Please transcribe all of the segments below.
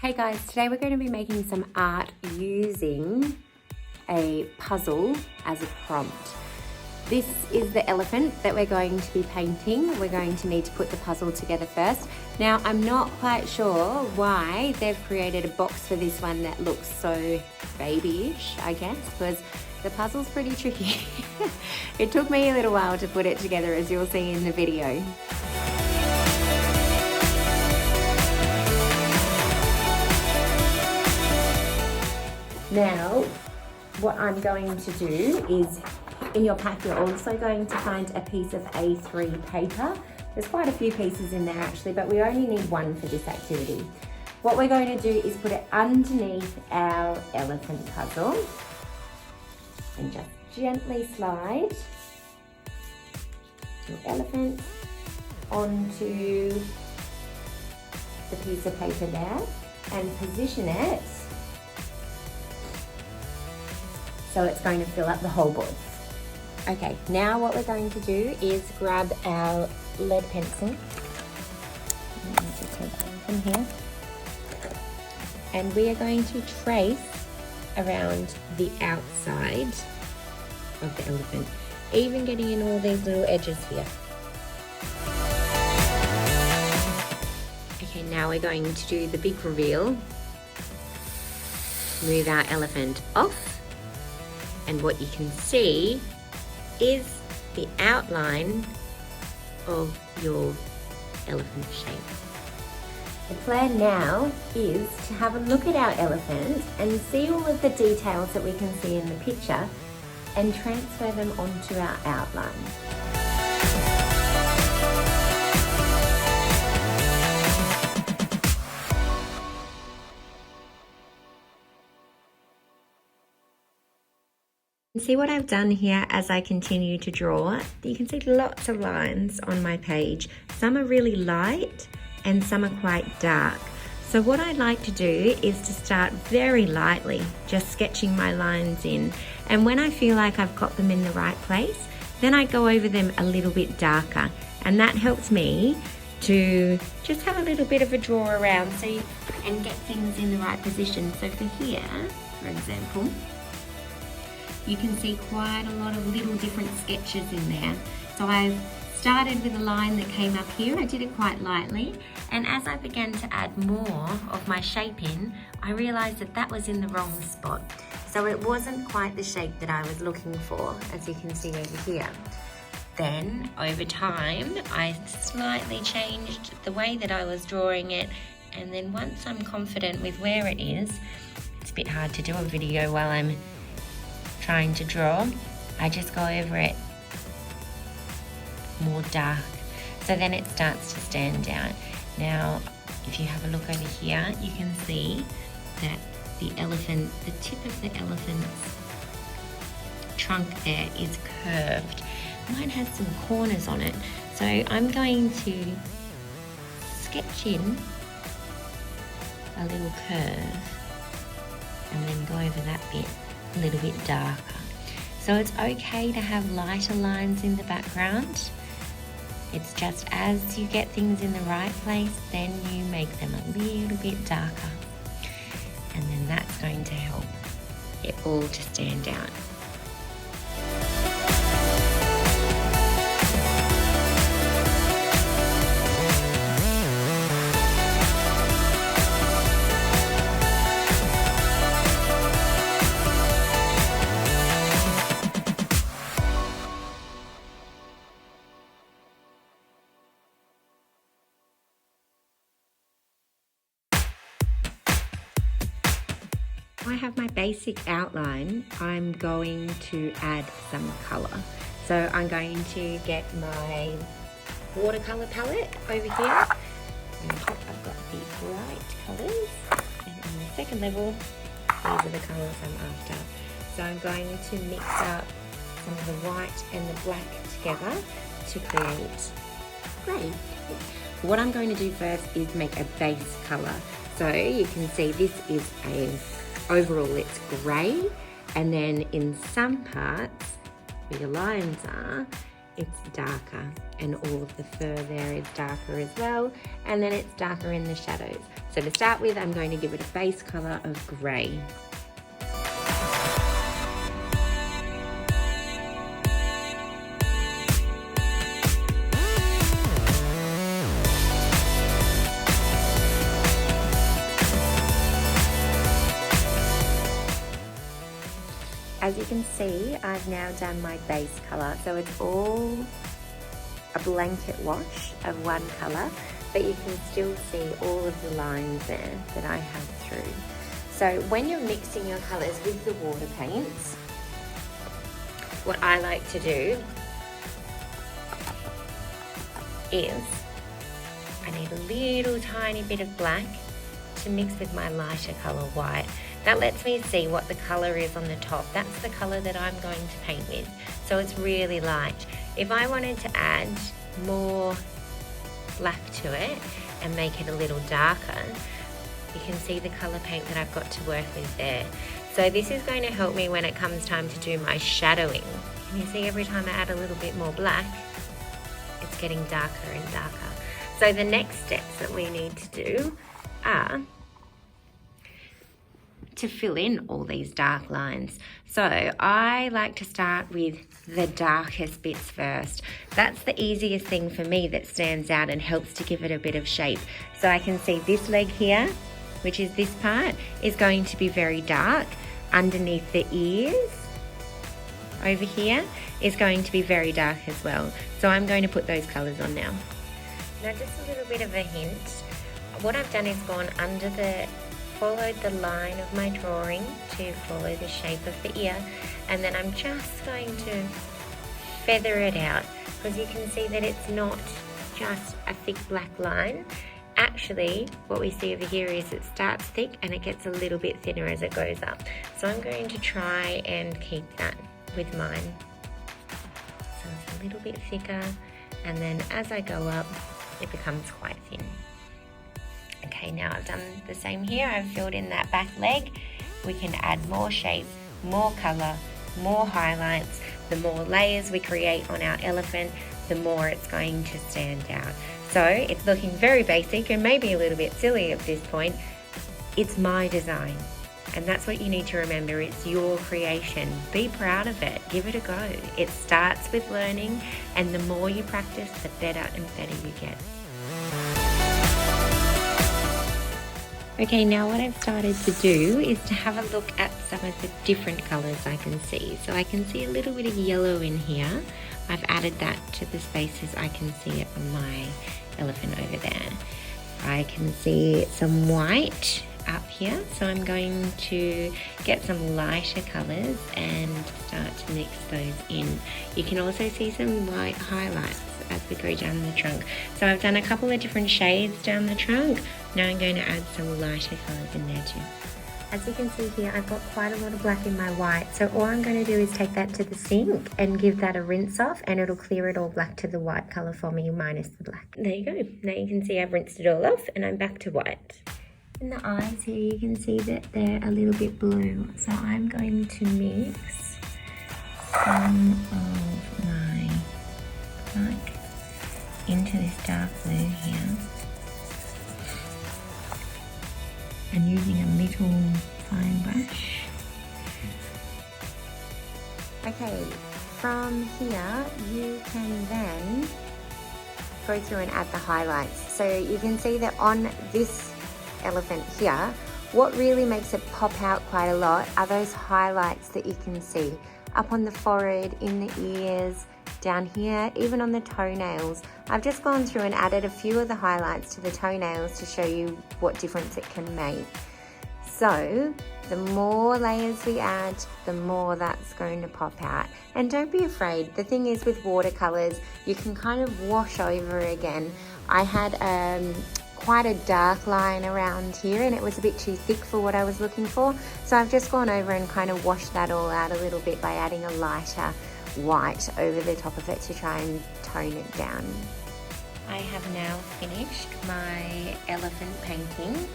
Hey guys, today we're going to be making some art using a puzzle as a prompt. This is the elephant that we're going to be painting. We're going to need to put the puzzle together first. Now, I'm not quite sure why they've created a box for this one that looks so babyish, I guess, because the puzzle's pretty tricky. It took me a little while to put it together, as you'll see in the video. Now, what I'm going to do is, in your pack, you're also going to find a piece of A3 paper. There's quite a few pieces in there actually, but we only need one for this activity. What we're going to do is put it underneath our elephant puzzle and just gently slide your elephant onto the piece of paper there and position it so it's going to fill up the whole board. Okay, now what we're going to do is grab our lead pencil. Let me just take that from here. And we are going to trace around the outside of the elephant, even getting in all these little edges here. Okay, now we're going to do the big reveal. Move our elephant off. And what you can see is the outline of your elephant shape. The plan now is to have a look at our elephant and see all of the details that we can see in the picture and transfer them onto our outline. See what I've done here as I continue to draw? You can see lots of lines on my page. Some are really light and some are quite dark. So what I like to do is to start very lightly, just sketching my lines in. And when I feel like I've got them in the right place, then I go over them a little bit darker. And that helps me to just have a little bit of a draw around and get things in the right position. So for here, for example, you can see quite a lot of little different sketches in there. So I've started with a line that came up here. I did it quite lightly. And as I began to add more of my shape in, I realized that that was in the wrong spot. So it wasn't quite the shape that I was looking for, as you can see over here. Then over time, I slightly changed the way that I was drawing it. And then once I'm confident with where it is, it's a bit hard to do a video while I'm trying to draw, I just go over it more dark, so then it starts to stand out. Now if you have a look over here, you can see that the tip of the elephant's trunk there is curved. Mine has some corners on it, so I'm going to sketch in a little curve and then go over that bit a little bit darker. So it's okay to have lighter lines in the background. It's just as you get things in the right place, then you make them a little bit darker. And then that's going to help it all to stand out. I have my basic outline. I'm going to add some colour. So I'm going to get my watercolour palette over here. On top I've got the bright colours, and on the second level, these are the colours I'm after. So I'm going to mix up some of the white and the black together to create grey. What I'm going to do first is make a base colour. So you can see this is overall it's grey, and then in some parts where your lines are, it's darker, and all of the fur there is darker as well, and then it's darker in the shadows. So to start with, I'm going to give it a base colour of grey. As you can see, I've now done my base colour, so it's all a blanket wash of one colour, but you can still see all of the lines there that I have through. So when you're mixing your colours with the water paints, what I like to do is I need a little tiny bit of black to mix with my lighter colour white. That lets me see what the colour is on the top. That's the colour that I'm going to paint with. So it's really light. If I wanted to add more black to it and make it a little darker, you can see the colour paint that I've got to work with there. So this is going to help me when it comes time to do my shadowing. Can you see every time I add a little bit more black, it's getting darker and darker. So the next steps that we need to do are to fill in all these dark lines. So I like to start with the darkest bits first. That's the easiest thing for me that stands out and helps to give it a bit of shape. So I can see this leg here, which is this part, is going to be very dark. Underneath the ears over here is going to be very dark as well. So I'm going to put those colours on now. Now just a little bit of a hint. What I've done is followed the line of my drawing to follow the shape of the ear, and then I'm just going to feather it out, because you can see that it's not just a thick black line. Actually, what we see over here is it starts thick and it gets a little bit thinner as it goes up. So I'm going to try and keep that with mine. So it's a little bit thicker, and then as I go up, it becomes quite thin. Okay, now I've done the same here. I've filled in that back leg. We can add more shape, more colour, more highlights. The more layers we create on our elephant, the more it's going to stand out. So it's looking very basic and maybe a little bit silly at this point. It's my design, and that's what you need to remember. It's your creation. Be proud of it. Give it a go. It starts with learning, and the more you practice, the better and better you get. Okay, now what I've started to do is to have a look at some of the different colours I can see. So I can see a little bit of yellow in here. I've added that to the spaces I can see it on my elephant over there. I can see some white up here, so I'm going to get some lighter colours and start to mix those in. You can also see some white highlights as we go down the trunk. So I've done a couple of different shades down the trunk. Now I'm going to add some lighter colours in there too. As you can see here, I've got quite a lot of black in my white, so all I'm going to do is take that to the sink and give that a rinse off, and it'll clear it all black to the white colour for me minus the black. There you go. Now you can see I've rinsed it all off and I'm back to white. In the eyes here, you can see that they're a little bit blue, so I'm going to mix some of my black into this dark blue here, and using a little fine brush. Okay, from here you can then go through and add the highlights. So you can see that on this elephant here, what really makes it pop out quite a lot are those highlights that you can see up on the forehead, in the ears, down here, even on the toenails. I've just gone through and added a few of the highlights to the toenails to show you what difference it can make. So the more layers we add, the more that's going to pop out. And don't be afraid. The thing is, with watercolors, you can kind of wash over again. I had quite a dark line around here and it was a bit too thick for what I was looking for. So I've just gone over and kind of washed that all out a little bit by adding a lighter white over the top of it to try and tone it down. I have now finished my elephant painting.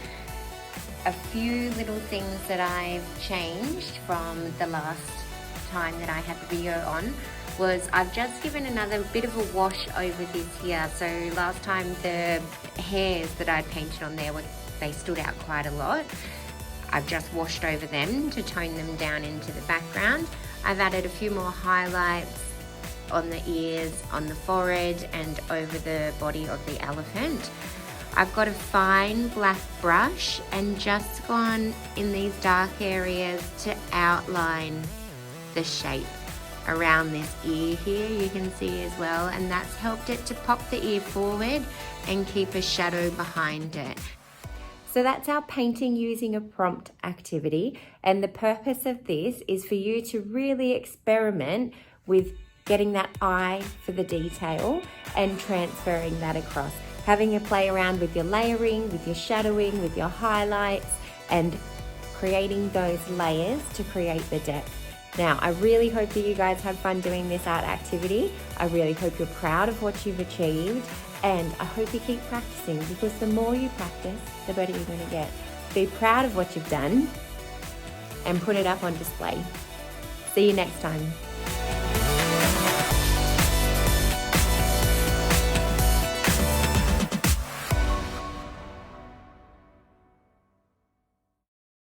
A few little things that I've changed from the last time that I had the video on. was I've just given another bit of a wash over this here. So last time the hairs that I painted on there, they stood out quite a lot. I've just washed over them to tone them down into the background. I've added a few more highlights on the ears, on the forehead, and over the body of the elephant. I've got a fine black brush and just gone in these dark areas to outline the shape around this ear here, you can see as well, and that's helped it to pop the ear forward and keep a shadow behind it. So that's our painting using a prompt activity, and the purpose of this is for you to really experiment with getting that eye for the detail and transferring that across. Having a play around with your layering, with your shadowing, with your highlights, and creating those layers to create the depth. Now, I really hope that you guys have fun doing this art activity. I really hope you're proud of what you've achieved, and I hope you keep practicing, because the more you practice, the better you're going to get. Be proud of what you've done and put it up on display. See you next time.